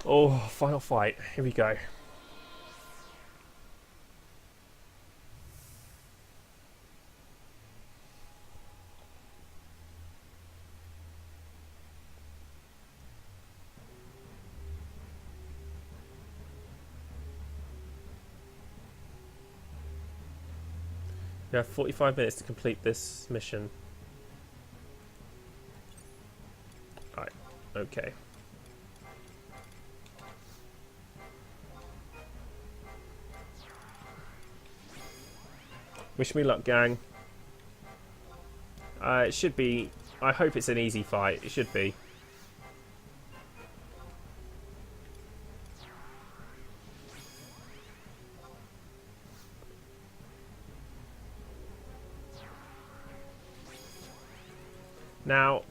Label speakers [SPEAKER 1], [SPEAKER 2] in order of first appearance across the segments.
[SPEAKER 1] Oh, final fight. Here we go. You have 45 minutes to complete this mission. Alright, okay. Wish me luck, gang. It should be... I hope it's an easy fight. It should be. Now,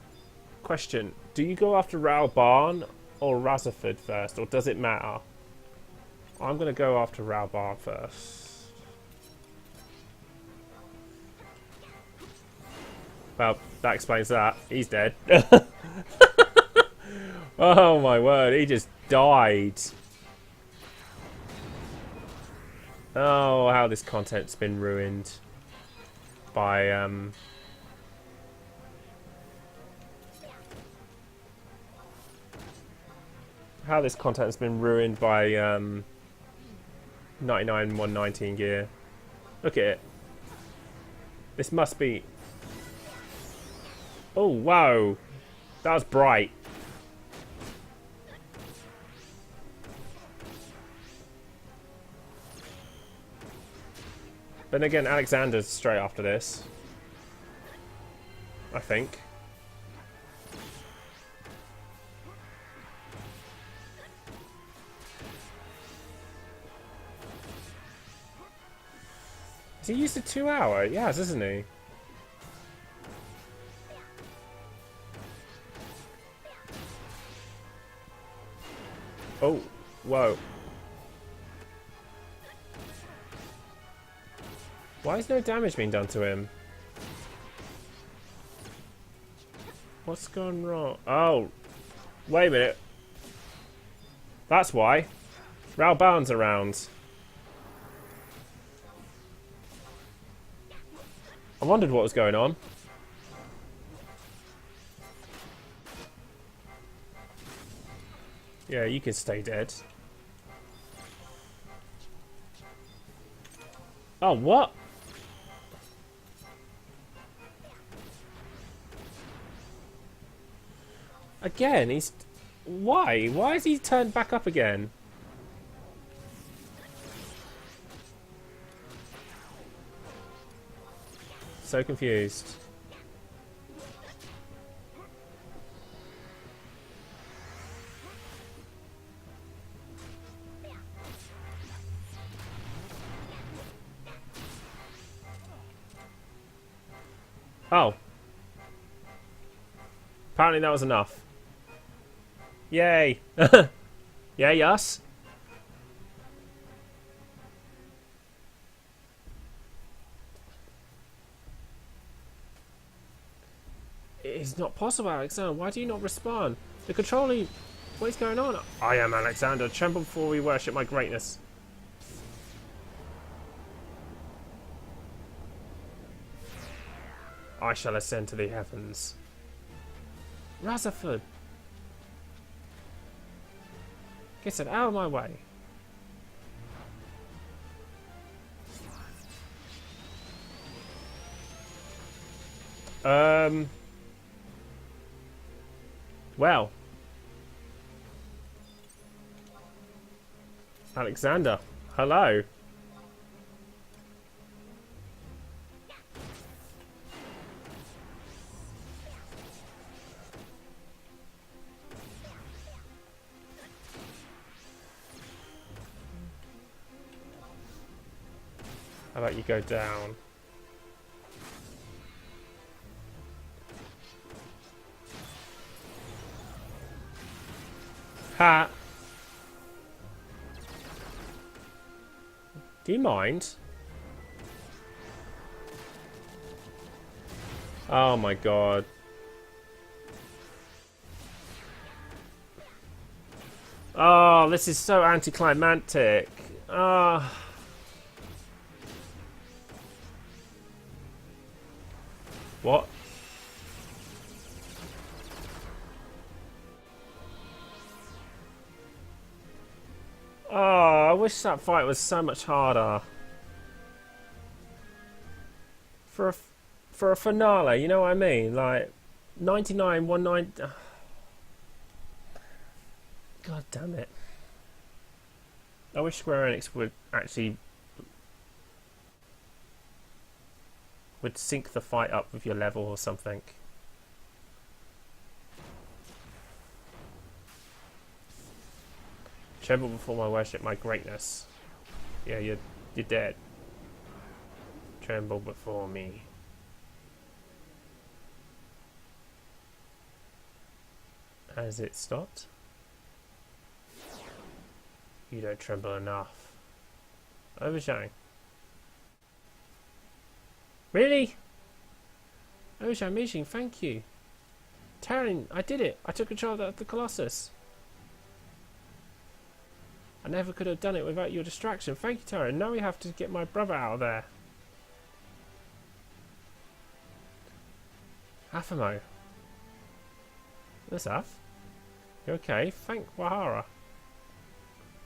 [SPEAKER 1] question. Do you go after Raubarn or Rutherford first, or does it matter? I'm going to go after Raubarn first. Well, that explains that. He's dead. Oh my word, he just died. Oh, how this content's been ruined by how this content has been ruined by 99 119 gear. Look at it. This must be... Oh, wow. That was bright. Then again, Alexander's straight after this. I think. Has he used a 2 hour? Yes, isn't he? Oh, whoa. Why is no damage being done to him? What's gone wrong? Oh, wait a minute. That's why. Raubarn's around. I wondered what was going on. Yeah, you can stay dead. Oh, what? Again, he's... Why? Why has he turned back up again? So confused. Oh. Apparently that was enough. Yay. Yay, us. It is not possible, Alexander. Why do you not respond? The controller... What is going on? I am Alexander. Tremble before we worship my greatness. I shall ascend to the heavens. Rutherford! Get it out of my way. Well. Alexander, hello. How about you go down? Ha! Do you mind? Oh my god. Oh, this is so anticlimactic. Ah. What? Oh, I wish that fight was so much harder. For a, for a finale, you know what I mean? Like, 99, 190... God damn it. I wish Square Enix would actually... would sync the fight up with your level or something. Tremble before my worship, my greatness. Yeah, you're dead. Tremble before me. Has it stopped? You don't tremble enough. Overshine. Really? Overshine Mishing, thank you. Terran, I did it. I took control of the Colossus. I never could have done it without your distraction. Thank you, Terran. Now we have to get my brother out of there. Afamo. What's up? You okay? Thank Wahara.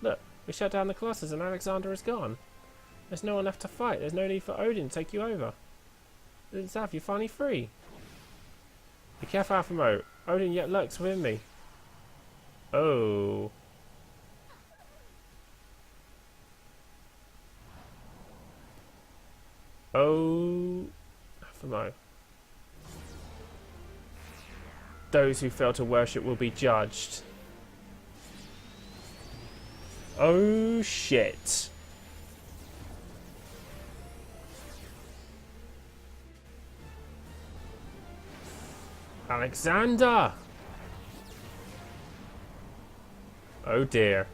[SPEAKER 1] Look, we shut down the Colossus and Alexander is gone. There's no one left to fight. There's no need for Odin to take you over. Zav, you're finally free. Be careful, Afamo. Odin yet lurks within me. Oh. Oh. Afamo. Those who fail to worship will be judged. Oh shit. Alexander! Oh dear.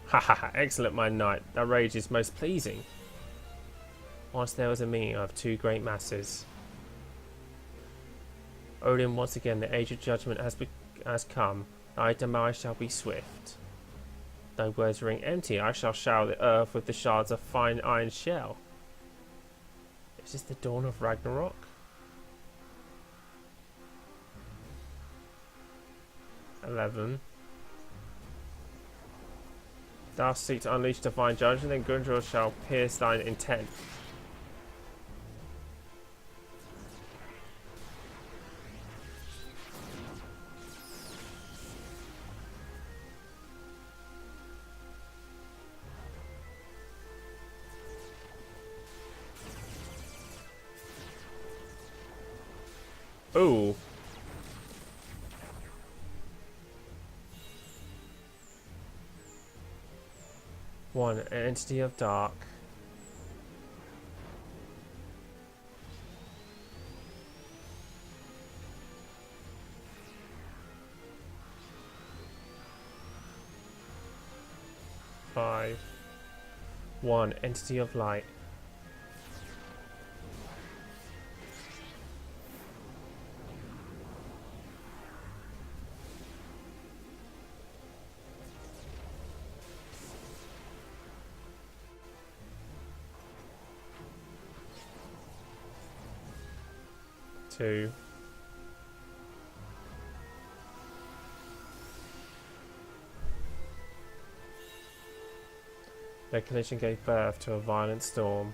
[SPEAKER 1] Ha ha ha, excellent my knight. That rage is most pleasing. Once there was a meeting of two great masses. Odin, once again, the age of judgment has come. Thy demise shall be swift. Thy words ring empty. I shall shower the earth with the shards of fine iron shell. Is this the dawn of Ragnarok? $11. Thou seek to unleash divine judgment, then Gundrel shall pierce thine intent. Ooh. One, an entity of dark. Five. One, entity of light. Two. Their collision gave birth to a violent storm.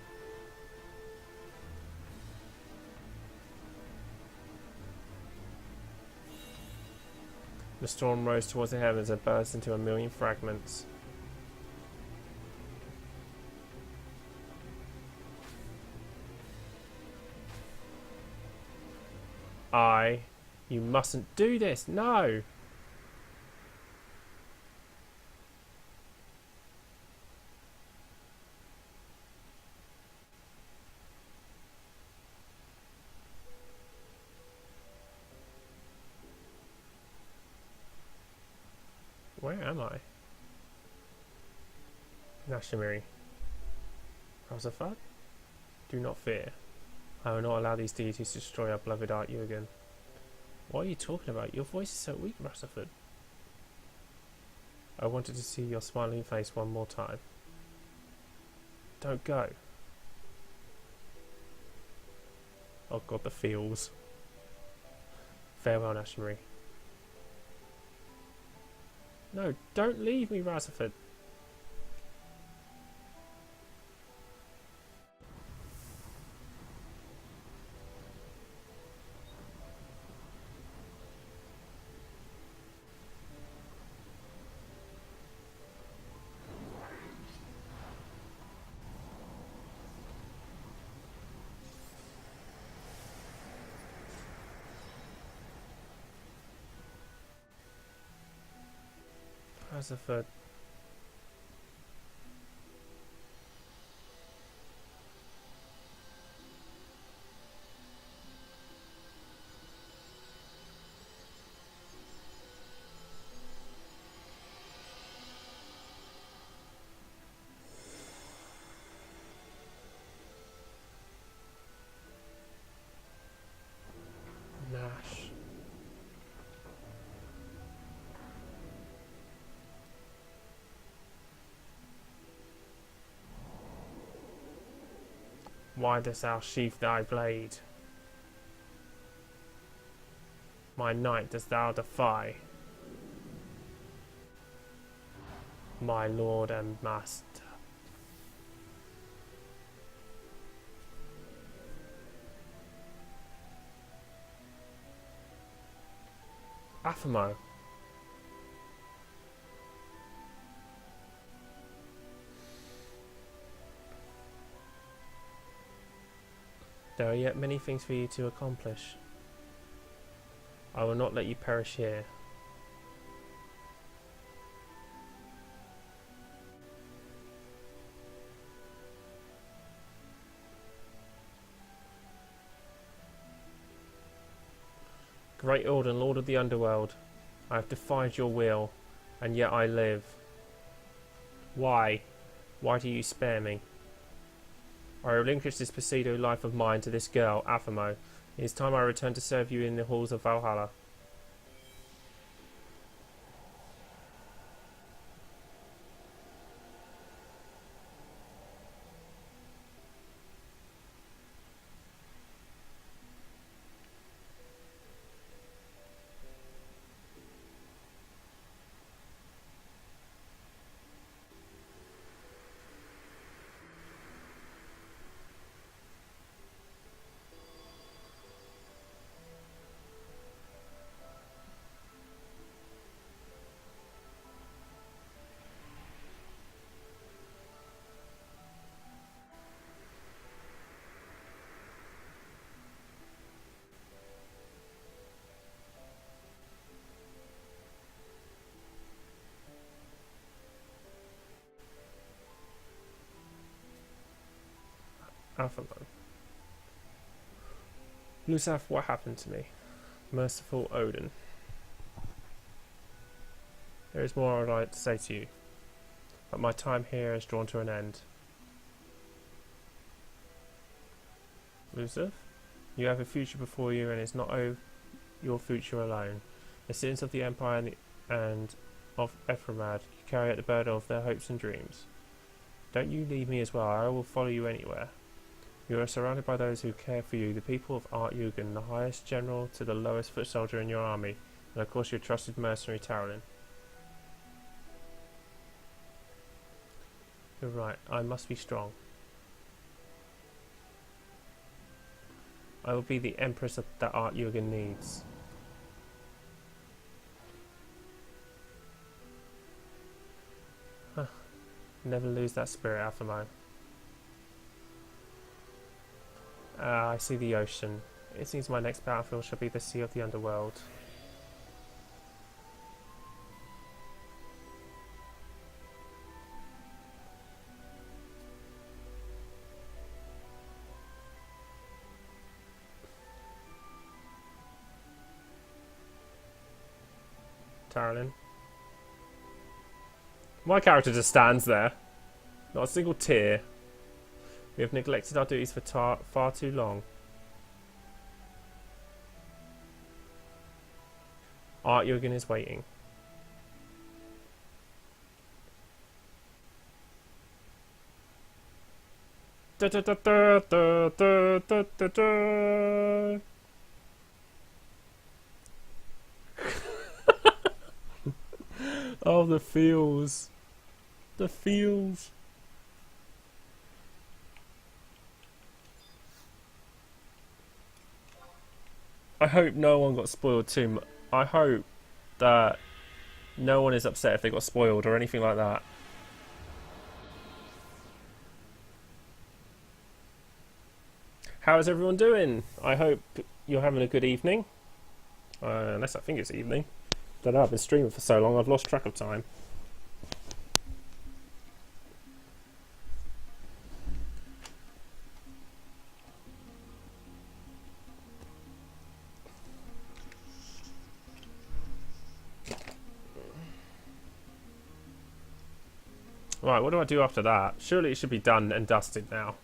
[SPEAKER 1] The storm rose towards the heavens and burst into a million fragments. You mustn't do this. No. Where am I? Nashimiri. Rosafat? Do not fear. I will not allow these deities to destroy our beloved Aht Urhgan. What are you talking about? Your voice is so weak, Rosafat. I wanted to see your smiling face one more time. Don't go. Oh god, the feels. Farewell, Nashimiri. No, don't leave me, Razaford. Razaford. Nash. Why dost thou sheath thy blade? My knight dost thou defy? My lord and master. Aphamo. There are yet many things for you to accomplish. I will not let you perish here. Great Alden, Lord of the Underworld, I have defied your will, and yet I live. Why? Why do you spare me? I relinquish this Pseudo life of mine to this girl, Aphamo. It is time I return to serve you in the halls of Valhalla. Aphamo. Lusaf, what happened to me? Merciful Odin. There is more I would like to say to you, but my time here is drawn to an end. Lusaf, you have a future before you, and it's not your future alone. The citizens of the Empire and of Ephraimad carry out the burden of their hopes and dreams. Don't you leave me as well, I will follow you anywhere. You are surrounded by those who care for you, the people of Aht Urhgan, the highest general to the lowest foot soldier in your army, and of course your trusted mercenary Tarlin. You're right, I must be strong. I will be the empress that Aht Urhgan needs. Huh. Never lose that spirit, Aphamo. I see the ocean. It seems my next battlefield shall be the sea of the underworld. Tarlin. My character just stands there. Not a single tear. We have neglected our duties for far too long. Aht Urhgan is waiting. Da, da, da, da, da, da, da, da, da. Oh, the feels. The feels. I hope no one got spoiled too much. I hope that no one is upset if they got spoiled or anything like that. How is everyone doing? I hope you're having a good evening. Unless I think it's evening. Don't know, I've been streaming for so long I've lost track of time. Right, what do I do after that? Surely it should be done and dusted now.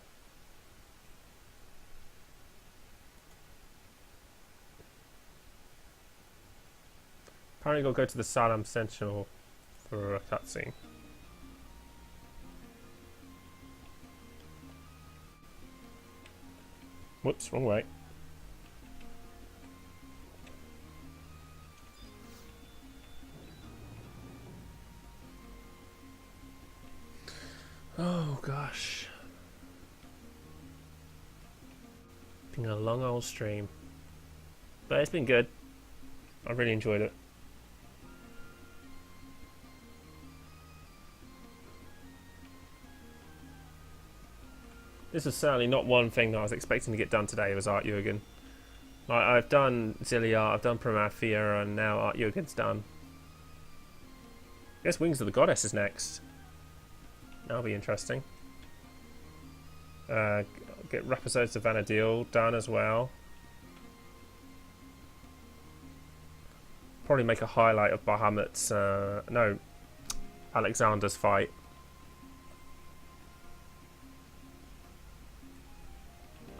[SPEAKER 1] Apparently got to go to the Salam Central for a cutscene. Whoops, wrong way. Oh gosh. Been a long old stream. But it's been good. I really enjoyed it. This was certainly not one thing that I was expecting to get done today. It was Aht Urhgan. Like, I've done Zilliart, I've done Promathia, and now Aht Urhgan's done. I guess Wings of the Goddess is next. That'll be interesting. Get episodes of Vanadil done as well. Probably make a highlight of Bahamut's, no, Alexander's fight.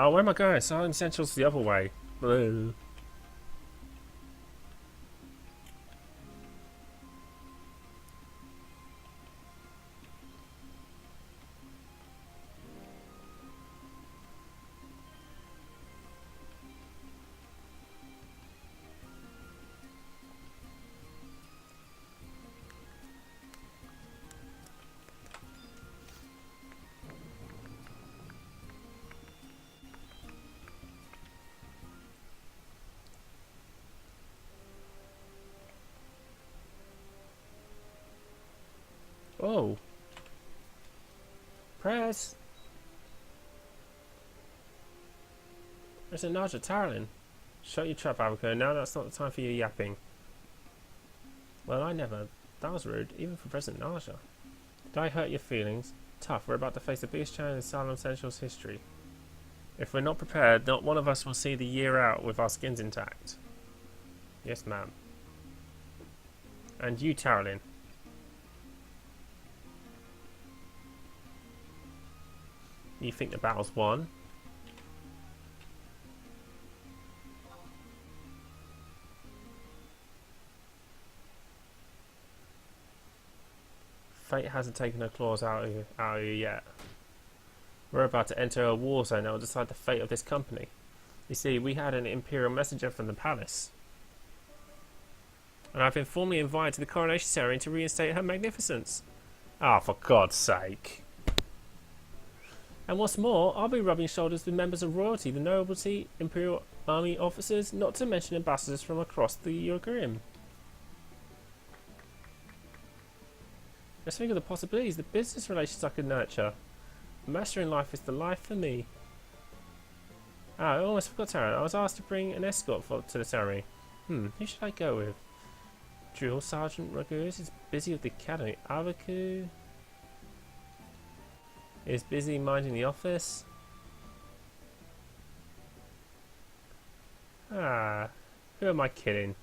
[SPEAKER 1] Oh, where am I going? Silent Essentials the other way. Blue. Oh. Press. There's a Naja Tarlin. Shut your trap, Abaco. Now that's not the time for your yapping. Well, I never. That was rude, even for President Naja. Did I hurt your feelings? Tough, we're about to face the biggest challenge in Salem Central's history. If we're not prepared, not one of us will see the year out with our skins intact. Yes, ma'am. And you, Tarlin. You think the battle's won? Fate hasn't taken her claws out of you yet. We're about to enter a war zone that will decide the fate of this company. You see, we had an Imperial messenger from the palace. And I've been formally invited to the coronation ceremony to reinstate her magnificence. Ah, for God's sake. And what's more, I'll be rubbing shoulders with members of royalty, the nobility, Imperial Army officers, not to mention ambassadors from across the Urhgan. Just think of the possibilities, the business relations I could nurture. Mastering life is the life for me. Ah, I almost forgot Taryn. I was asked to bring an escort to the ceremony. Who should I go with? Drill Sergeant Raguz is busy with the academy. Avaku is busy minding the office. Ah, who am I kidding?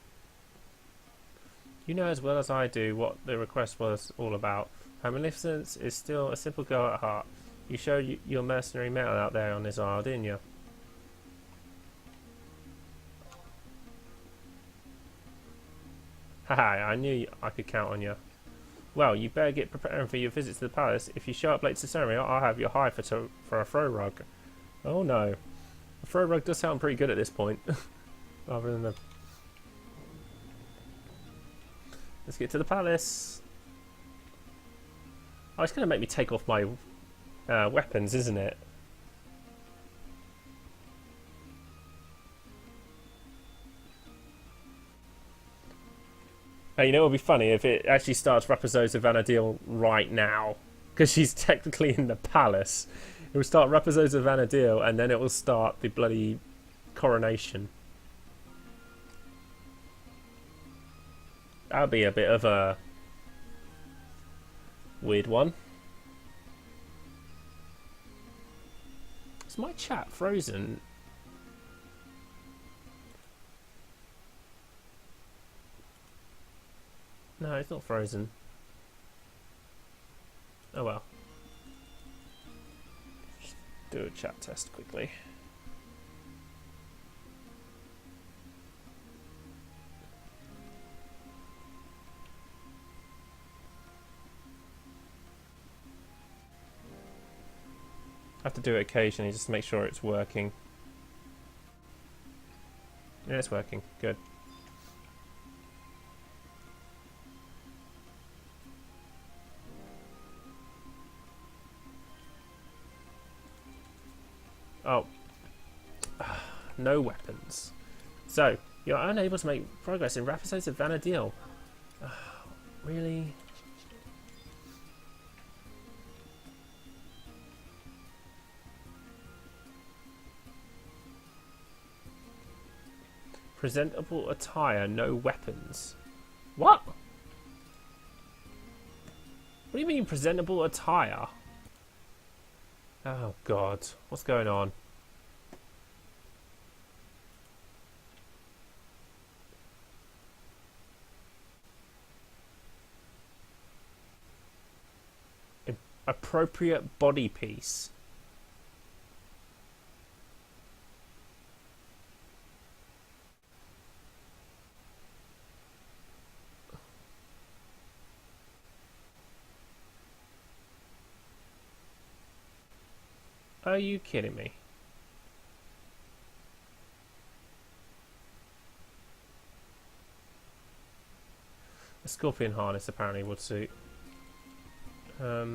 [SPEAKER 1] You know as well as I do what the request was all about. Her Magnificence is still a simple girl at heart. You showed your mercenary metal out there on this isle, didn't you? Haha, I knew I could count on you. Well, you better get preparing for your visit to the palace. If you show up late to the ceremony, I'll have you hire for a throw rug. Oh no. A throw rug does sound pretty good at this point. Rather than the... Let's get to the palace. Oh, it's going to make me take off my weapons, isn't it? You know, it would be funny if it actually starts Rapazosa Vanadil right now. Because she's technically in the palace. It will start Rapazosa Vanadil and then it will start the bloody coronation. That would be a bit of a weird one. Is my chat frozen? No, it's not frozen. Oh well. Just do a chat test quickly. I have to do it occasionally just to make sure it's working. Yeah, it's working. Good. Oh. No weapons. So, you're unable to make progress in Rapazosa Vanadil. Really? Presentable attire, no weapons. What? What do you mean presentable attire? Oh god, what's going on? Appropriate body piece. Are you kidding me? A scorpion harness apparently would suit. I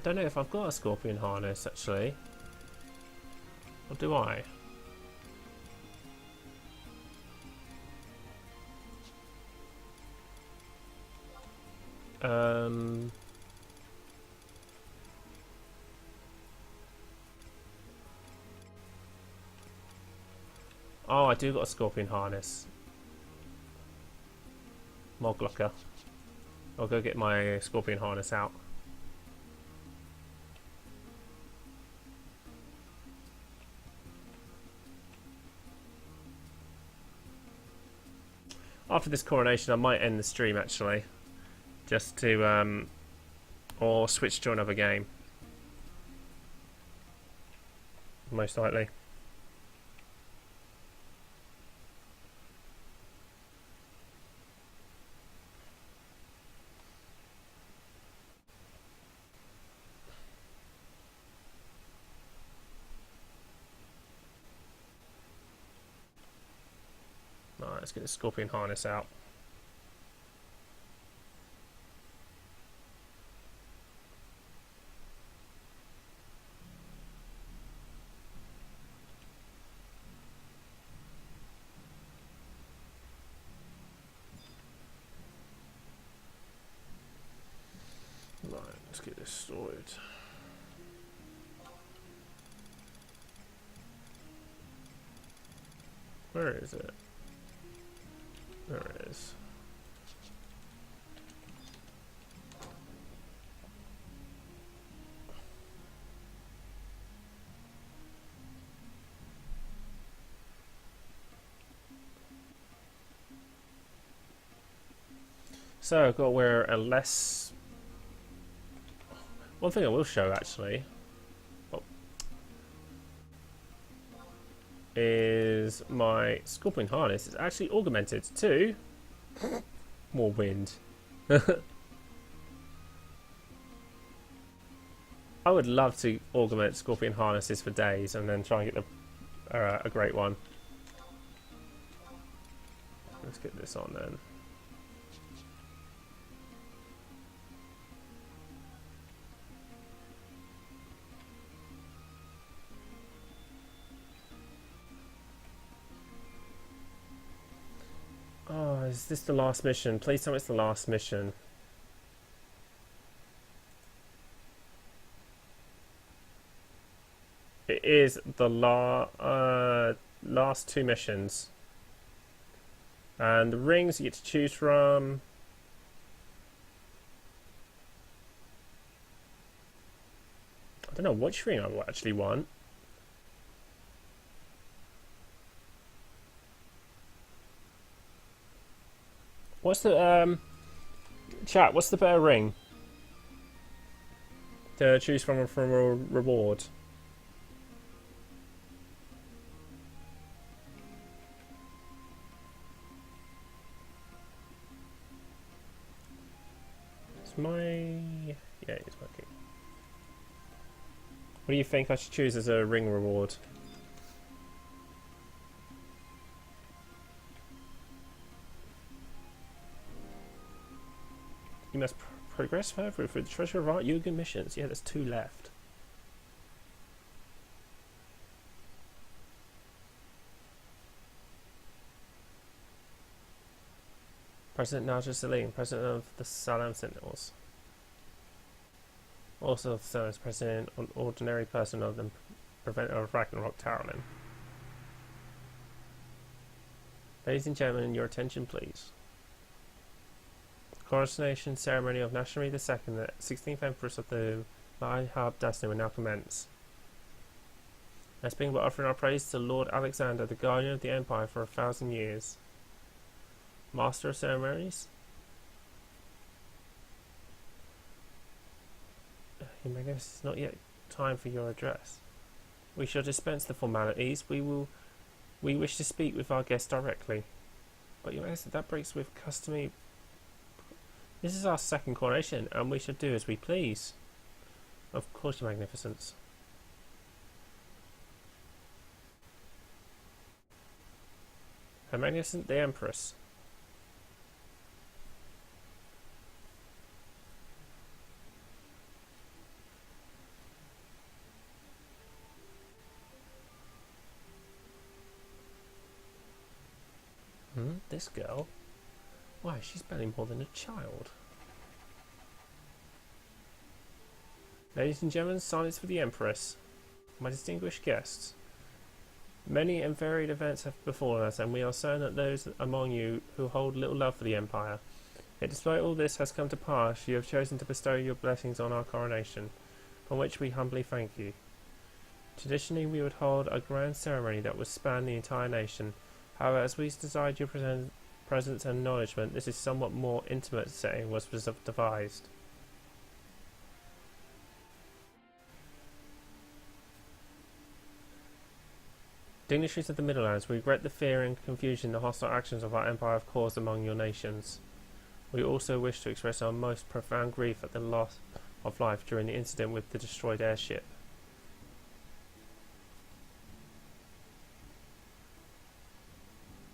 [SPEAKER 1] don't know if I've got a scorpion harness actually. Or do I? Oh, I do got a scorpion harness. Moglocker. I'll go get my scorpion harness out. After this coronation, I might end the stream actually, just to or switch to another game. Most likely. Alright, let's get the scorpion harness out. Right, let's get this sorted. Where is it? There it is. So I've got to wear a less... One thing I will show actually. Oh. is my Scorpion Harness is actually augmented to more wind. I would love to augment Scorpion Harnesses for days and then try and get a great one. Let's get this on then. Oh, is this the last mission? Please tell me it's the last mission. It is the last two missions. And the rings you get to choose from. I don't know which ring I actually want. What's the chat? What's the better ring to choose from for a reward? It's it's working. What do you think I should choose as a ring reward? You must progress further through the treasure of Aht Urhgan missions. Yeah, there's 2 left. President Naja Salim, President of the Salam Sentinels. Also served as President, an ordinary person of the Preventer of Ragnarok Tarolin. Ladies and gentlemen, your attention please. Coronation ceremony of Nashri II, the 16th Empress of the Mahab dynasty will now commence. Let's begin by offering our praise to Lord Alexander, the Guardian of the Empire for 1,000 years. Master of Ceremonies. Your Magnificence, it's not yet time for your address. We shall dispense the formalities. We wish to speak with our guest directly. But Your Majesty, that breaks with customary. This is our second coronation, and we shall do as we please. Of course, Your Magnificence. Her Magnificent the Empress. This girl? Why, she's barely more than a child. Ladies and gentlemen, silence for the Empress. My distinguished guests. Many and varied events have befallen us, and we are certain that those among you who hold little love for the Empire. Yet despite all this has come to pass, you have chosen to bestow your blessings on our coronation, for which we humbly thank you. Traditionally, we would hold a grand ceremony that would span the entire nation. However, as we desired your presence and acknowledgement, this is somewhat more intimate setting was devised. Dignitaries of the Middlelands, we regret the fear and confusion the hostile actions of our empire have caused among your nations. We also wish to express our most profound grief at the loss of life during the incident with the destroyed airship.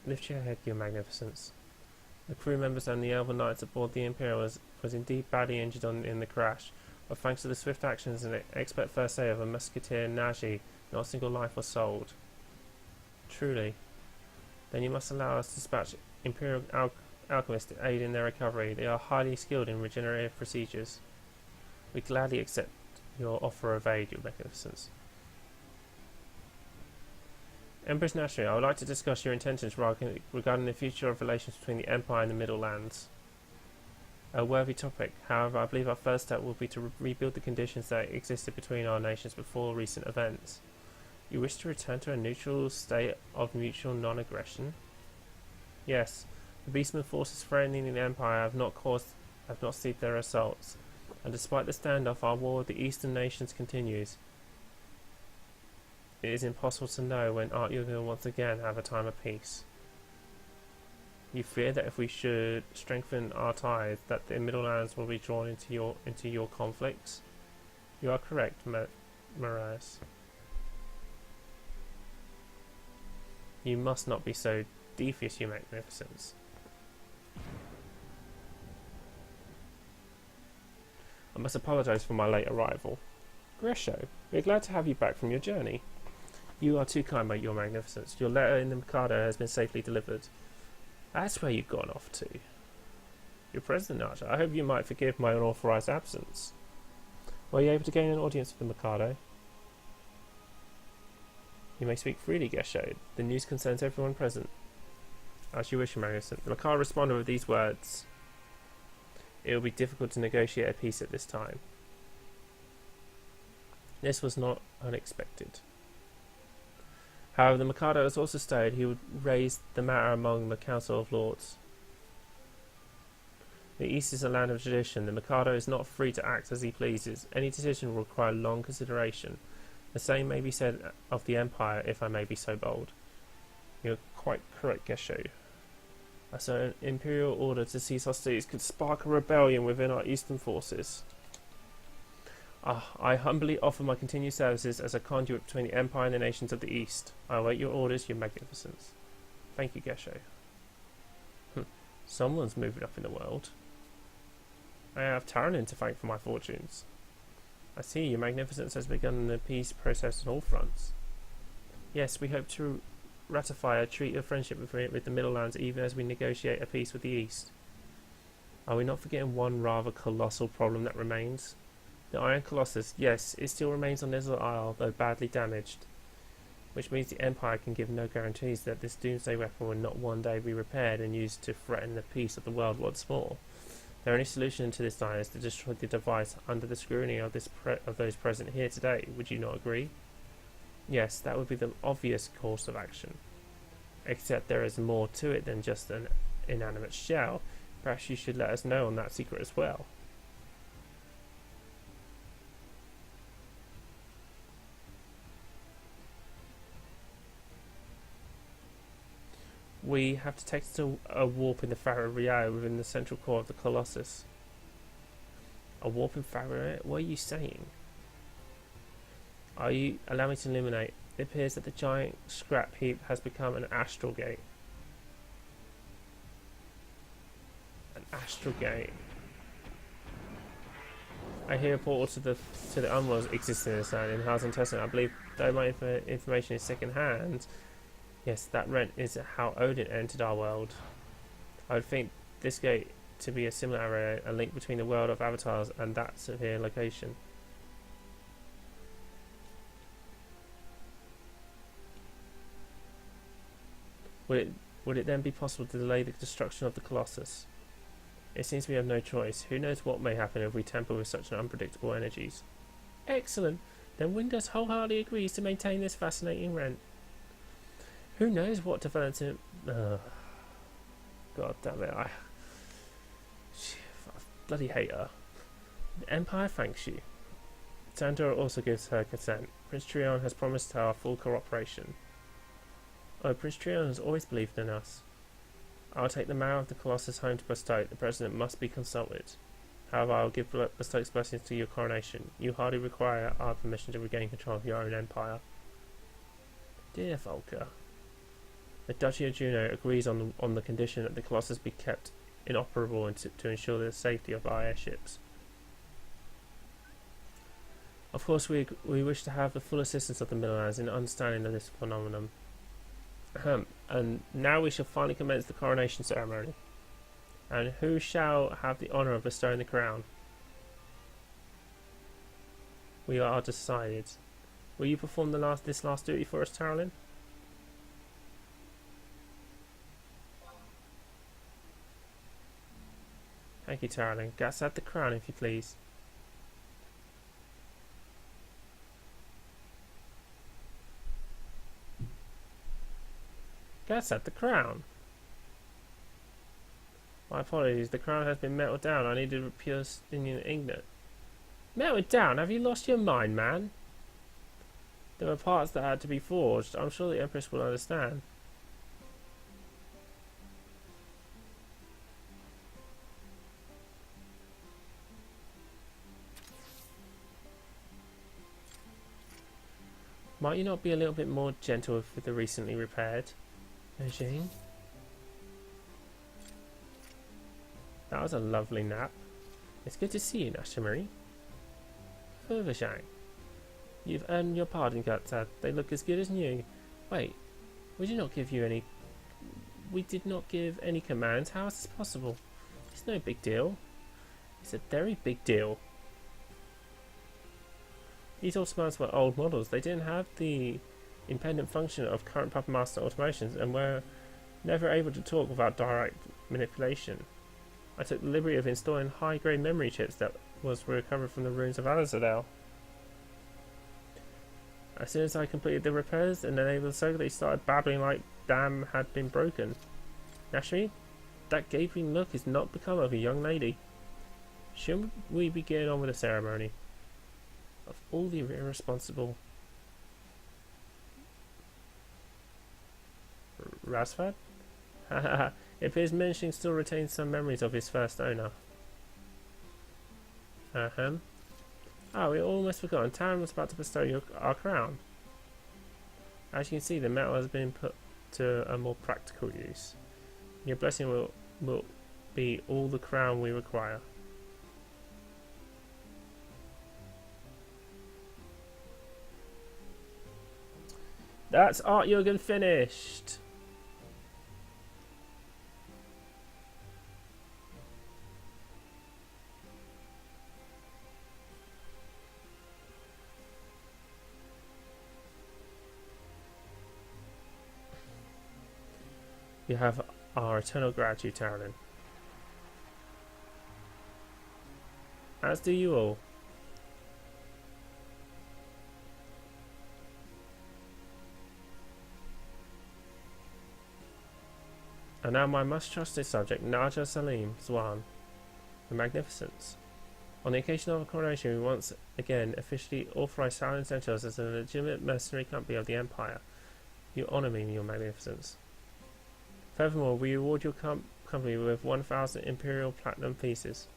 [SPEAKER 1] Lift your head, Your Magnificence. The crew members and the Elven Knights aboard the Imperial was indeed badly injured in the crash, but thanks to the swift actions and expert first aid of a musketeer Naji, not a single life was sold. Truly. Then you must allow us to dispatch Imperial alchemists to aid in their recovery. They are highly skilled in regenerative procedures. We gladly accept your offer of aid, Your Magnificence. Empress Nashri, I would like to discuss your intentions regarding the future of relations between the Empire and the Middle Lands. A worthy topic. However, I believe our first step will be to rebuild the conditions that existed between our nations before recent events. You wish to return to a neutral state of mutual non-aggression? Yes. The Beastman forces threatening the Empire have not ceased their assaults, and despite the standoff, our war with the Eastern nations continues. it is impossible to know when Aht Urhgan will once again have a time of peace. You fear that if we should strengthen our ties, that the Middle Lands will be drawn into your conflicts? You are correct, Marius. You must not be so devious, your magnificence. I must apologise for my late arrival. Gresho, we are glad to have you back from your journey. You are too kind, your magnificence. Your letter in the Mikado has been safely delivered. That's where you've gone off to. Your President Archer, I hope you might forgive my unauthorised absence. Were you able to gain an audience with the Mikado? You may speak freely, Gesho. The news concerns everyone present. As you wish, your magnificence. The Mikado responded with these words. It will be difficult to negotiate a peace at this time. This was not unexpected. However, the Mikado has also stated he would raise the matter among the Council of Lords. The East is a land of tradition. The Mikado is not free to act as he pleases. Any decision will require long consideration. The same may be said of the Empire, if I may be so bold. You are quite correct, Gesho. So an imperial order to cease hostilities could spark a rebellion within our eastern forces. I humbly offer my continued services as a conduit between the Empire and the nations of the East. I await your orders, your magnificence. Thank you, Gesho. Someone's moving up in the world. I have Tarranin to thank for my fortunes. I see your magnificence has begun the peace process on all fronts. Yes, we hope to ratify a treaty of friendship with the Middle Lands even as we negotiate a peace with the East. Are we not forgetting one rather colossal problem that remains? The Iron Colossus, yes, it still remains on this little isle, though badly damaged, which means the Empire can give no guarantees that this doomsday weapon will not one day be repaired and used to threaten the peace of the world once more. The only solution to this dilemma is to destroy the device under the scrutiny of those present here today. Would you not agree? Yes, that would be the obvious course of action. Except there is more to it than just an inanimate shell. Perhaps you should let us know on that secret as well. We have to take to a warp in the Faria within the central core of the Colossus. A warp in Faria? What are you saying? Allow me to illuminate. It appears that the giant scrap heap has become an astral gate. An astral gate. I hear a portal to the Unworld exists in this land in Housing Testament. I believe, though my information is second hand, yes, that rent is how Odin entered our world. I would think this gate to be a similar area, a link between the world of avatars and that severe location. Would it then be possible to delay the destruction of the Colossus? It seems we have no choice. Who knows what may happen if we tamper with such unpredictable energies? Excellent. Then Windows wholeheartedly agrees to maintain this fascinating rent. Who knows what develops in... God damn it, I bloody hate her. The Empire thanks you. Sandora also gives her consent. Prince Trion has promised our full cooperation. Oh, Prince Trion has always believed in us. I'll take the mayor of the Colossus home to Bestoke. The president must be consulted. However, I will give Bestoke's blessings to your coronation. You hardly require our permission to regain control of your own empire. Dear Volker, the Duchy of Juno agrees on the condition that the Colossus be kept inoperable and to ensure the safety of our airships. Of course, we wish to have the full assistance of the Middle Lands in understanding of this phenomenon. And now we shall finally commence the coronation ceremony. And who shall have the honour of bestowing the crown? We are decided. Will you perform this last duty for us, Tarralin? Thank you, Tarralin. Gassad the crown, if you please. Gassad the crown. My apologies, the crown has been melted down. I needed a pure Stinian ingot. Melted down? Have you lost your mind, man? There were parts that had to be forged. I'm sure the Empress will understand. Might you not be a little bit more gentle with the recently repaired machine? That was a lovely nap. It's good to see you, Nashimari. Urhgan. You've earned your pardon, Gutad. They look as good as new. Wait, we did not give any commands. How is this possible? It's no big deal. It's a very big deal. These automatons were old models. They didn't have the independent function of current Puppet Master automations and were never able to talk without direct manipulation. I took the liberty of installing high-grade memory chips that was recovered from the ruins of Alizadel. As soon as I completed the repairs and enabled the circuit, they started babbling like dam had been broken. Nashmi, that gaping look is not become of a young lady. Shouldn't we be getting on with the ceremony? Of all the irresponsible... Rasfad? Haha, it appears Menshing still retains some memories of his first owner. Oh, we almost forgotten. Taran was about to bestow our crown. As you can see, the metal has been put to a more practical use. Your blessing will be all the crown we require. That's Aht Urhgan finished. You have our eternal gratitude, Taran. As do you all. And now my most trusted subject, Naja Salim Zwan, the Magnificence. On the occasion of our coronation, we once again officially authorise Salim Essentials as a legitimate mercenary company of the Empire. You honour me, your Magnificence. Furthermore, we reward your company with 1,000 Imperial Platinum pieces.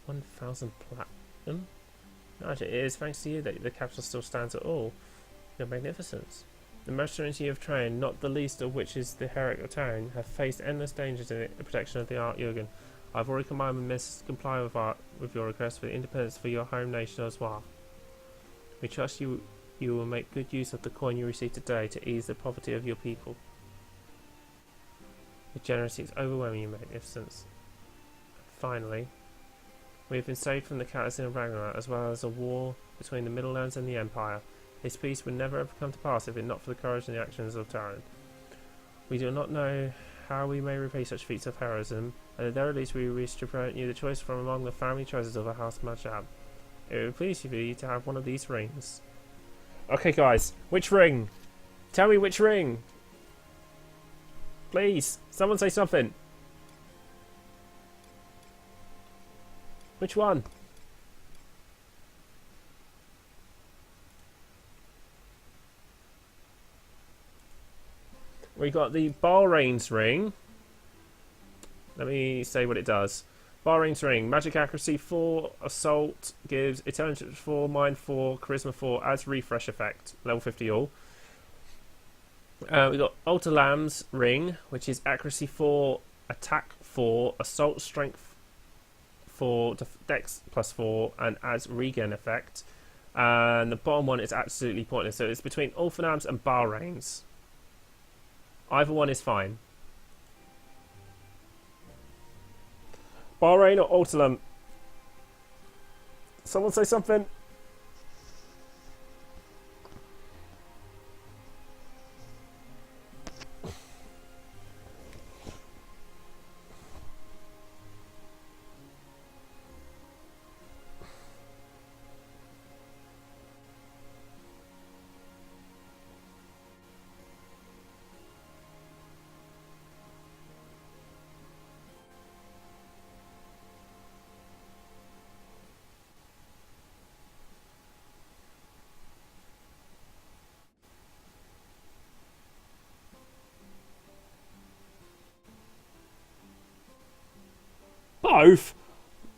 [SPEAKER 1] 1,000 Platinum? Naja, it is thanks to you that the capital still stands at all. Your Magnificence. The mercenaries you have trained, not the least of which is the Herrick of Taran, have faced endless dangers in the protection of the Aht Urhgan. I have already commanded Miss to comply with your request for independence for your home nation as well. We trust you will make good use of the coin you received today to ease the poverty of your people. Your generosity is overwhelming, Your Magnificence. Finally, we have been saved from the cataclysm of Ragnarok, as well as a war between the Middle Lands and the Empire. This peace would never have come to pass if it not for the courage and the actions of Taran. We do not know how we may repay such feats of heroism, and at the very least we wish to grant you the choice from among the family treasures of the House Majab. It would please you to have one of these rings. Okay guys, which ring? Tell me which ring! Please, someone say something! Which one? We got the Bahrain's ring. Let me say what it does. Bahrain's ring. Magic accuracy 4, assault gives intelligence 4, mind 4, charisma 4, adds refresh effect. Level 50 all. We got Alter Lamb's ring, which is accuracy 4, attack 4, assault strength 4, dex plus 4, and adds regen effect. And the bottom one is absolutely pointless. So it's between Ulfanam's and Bahrain's. Either one is fine. Bahrain or Altalam? Someone say something. both.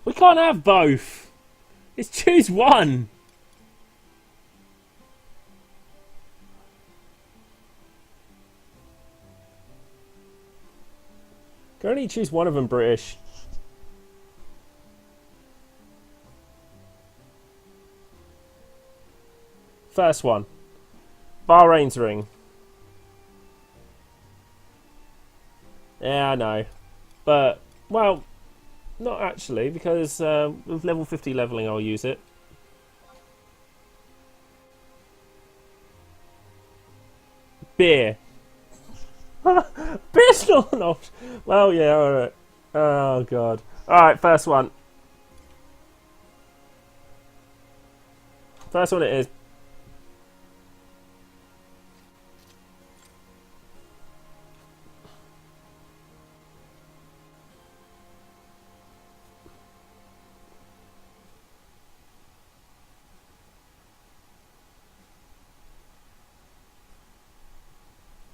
[SPEAKER 1] We can't have both. It's choose one. Can only choose one of them, British. First one. Bahrain's ring. Yeah, I know. But, well, not actually, because with level 50 leveling I'll use it. Beer. Beer's not an option. Well, yeah, alright. Oh, God. Alright, first one. First one it is.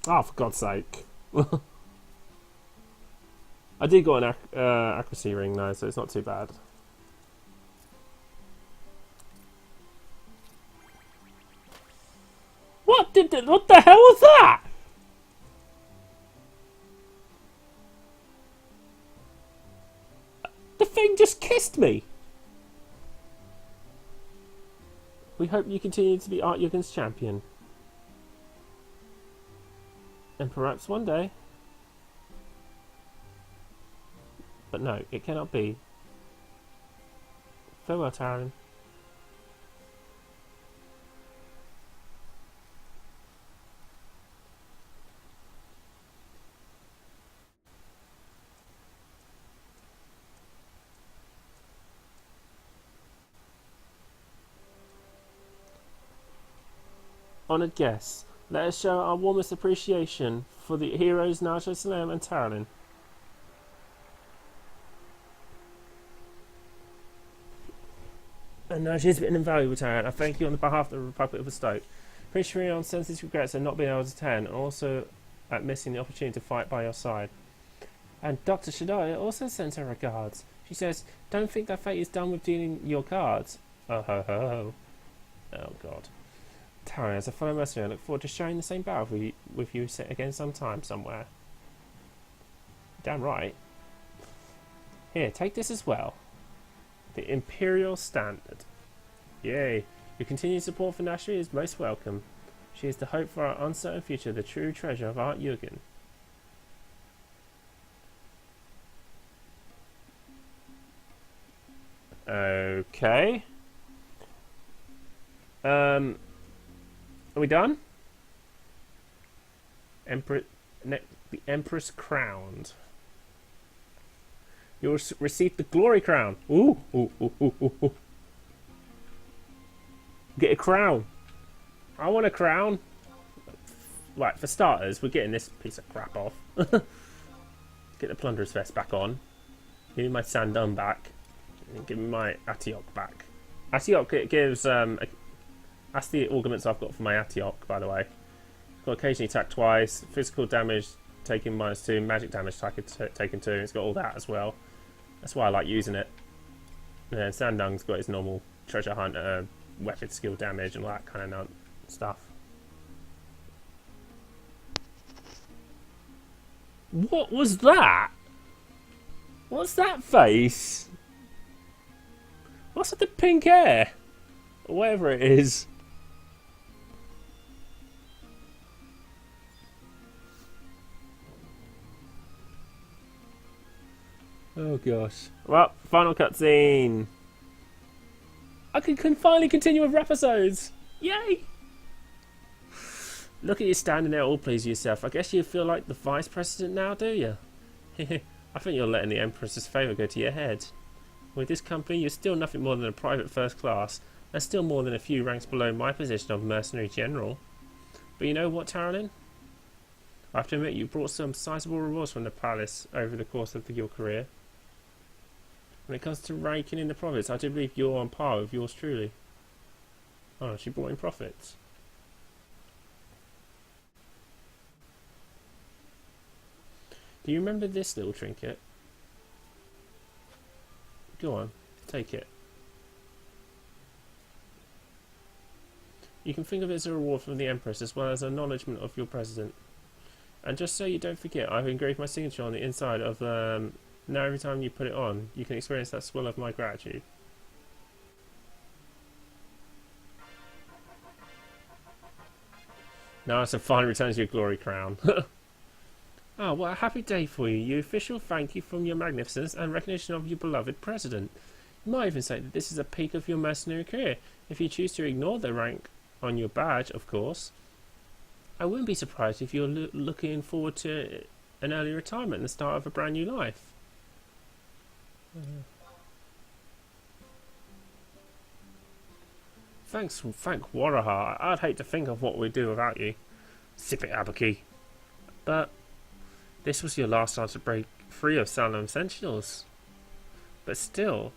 [SPEAKER 1] Oh, for God's sake. I did got an accuracy ring though, so it's not too bad. What the hell was that? The thing just kissed me. We hope you continue to be Aht Urhgan's champion. And perhaps one day. But no, it cannot be. Farewell, Taran. Honoured guests, let us show our warmest appreciation for the heroes Naja, Salam and Taralin. And Naja has been invaluable, Taralin. I thank you on behalf of the Republic of the Stoke. Prince Shirion sends his regrets at not being able to attend, and also at missing the opportunity to fight by your side. And Dr. Shadaya also sends her regards. She says, don't think that fate is done with dealing your cards. Oh ho ho. Oh God. Taryn, as a fellow mercenary, I look forward to sharing the same battle with you again sometime, somewhere. Damn right. Here, take this as well. The Imperial Standard. Yay. Your continued support for Nashri is most welcome. She is the hope for our uncertain future, the true treasure of Aht Urhgan. Okay. Are we done? The Empress crowned. You'll receive the glory crown. Ooh, ooh, ooh, ooh, ooh, ooh. Get a crown. I want a crown. Right, for starters, we're getting this piece of crap off. Get the plunderer's vest back on. Give me my Sandun back. And give me my Atiok back. Atiok gives that's the augments I've got for my Atiok, by the way. Got occasionally attack twice, physical damage taking -2, magic damage taken 2. It's got all that as well. That's why I like using it. And then Sandung's got his normal treasure hunt, weapon skill damage, and all that kind of stuff. What was that? What's that face? What's with the pink hair? Or whatever it is. Oh gosh. Well, final cutscene. I can finally continue with episodes. Yay! Look at you standing there all pleased with yourself. I guess you feel like the vice president now, do you? I think you're letting the Empress's favour go to your head. With this company, you're still nothing more than a private first class, and still more than a few ranks below my position of mercenary general. But you know what, Taralin? I have to admit, you brought some sizable rewards from the palace over the course of your career. When it comes to raking in the profits, I do believe you're on par with yours truly. Oh, she brought in profits. Do you remember this little trinket? Go on, take it. You can think of it as a reward from the Empress as well as an acknowledgement of your president. And just so you don't forget, I've engraved my signature on the inside of now every time you put it on, you can experience that swell of my gratitude. Now it's a fine return to your glory crown. Ah, what a happy day for you. Your official thank you from your magnificence and recognition of your beloved president. You might even say that this is a peak of your mercenary career, if you choose to ignore the rank on your badge, of course. I wouldn't be surprised if you're looking forward to an early retirement and the start of a brand new life. Thank Waraha. I'd hate to think of what we'd do without you. Sip it, Abaki. But this was your last chance to break free of Salem Sentinels. But still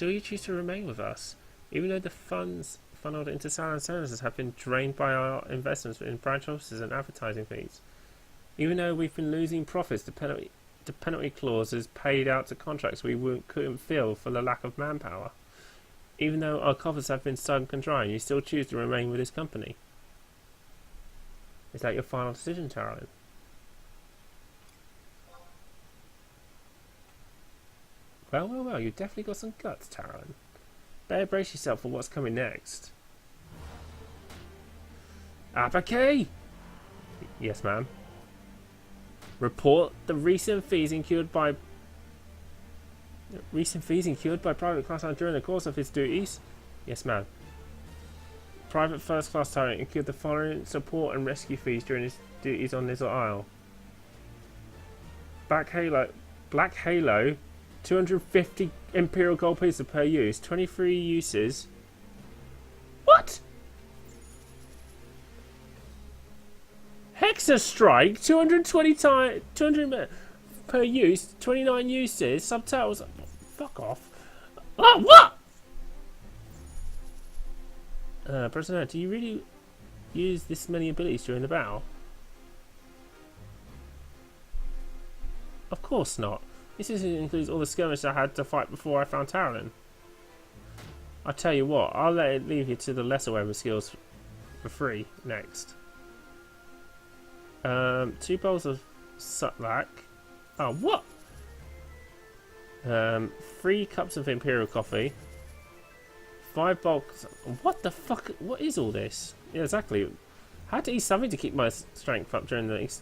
[SPEAKER 1] you choose to remain with us, even though the funds funneled into Salem Sentinels have been drained by our investments in branch offices and advertising fees. Even though we've been losing profits, the penalty clauses paid out to contracts we couldn't fill for the lack of manpower. Even though our coffers have been sunken dry, you still choose to remain with this company. Is that your final decision, Taryn? Well, you've definitely got some guts, Taryn. Better brace yourself for what's coming next. Abake! Yes, ma'am. Report the recent fees incurred by private class during the course of his duties. Yes, ma'am. Private first class Tyrant incurred the following support and rescue fees during his duties on Little Isle. Black Halo, 250 Imperial Gold pieces per use, 23 uses. What? Hexa Strike, 200 per use, 29 uses, subtitles. Fuck off. Oh, what? President, do you really use this many abilities during the battle? Of course not. This includes all the skirmishes I had to fight before I found Taryn. I tell you what, I'll leave you to the lesser weapon skills for free next. 2 bowls of Sutlak. Oh, what? 3 cups of Imperial coffee. 5 bulks. What the fuck? What is all this? Yeah, exactly. I had to eat something to keep my strength up during the...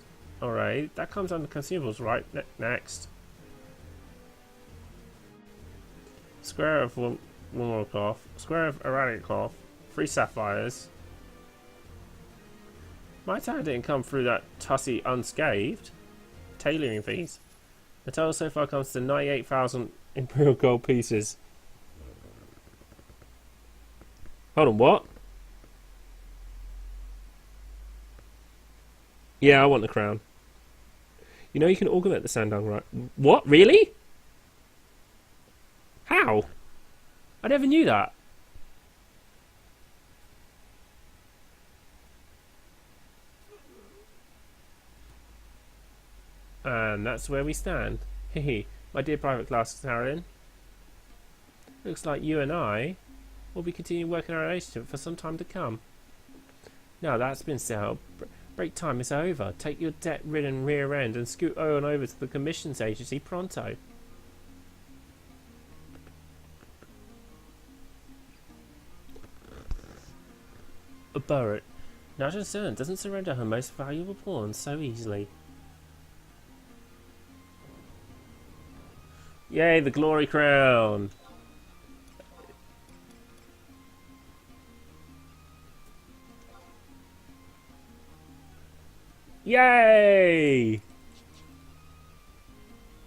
[SPEAKER 1] Alright, that comes under consumables, right? Next. Square of Wool cloth. Square of Erratic cloth. 3 sapphires. My tag didn't come through that tussy unscathed. Tailoring fees. The total so far comes to 98,000 Imperial Gold pieces. Hold on, what? Yeah, I want the crown. You know you can augment the Sandung, right? What? Really? How? I never knew that. And that's where we stand. Hehe, my dear private class Taryn. Looks like you and I will be continuing working our relationship for some time to come. Now that's been settled. Break time is over. Take your debt-ridden rear end and scoot on over to the commissions agency pronto. Burrett. National Servant doesn't surrender her most valuable pawn so easily. Yay, the glory crown! Yay!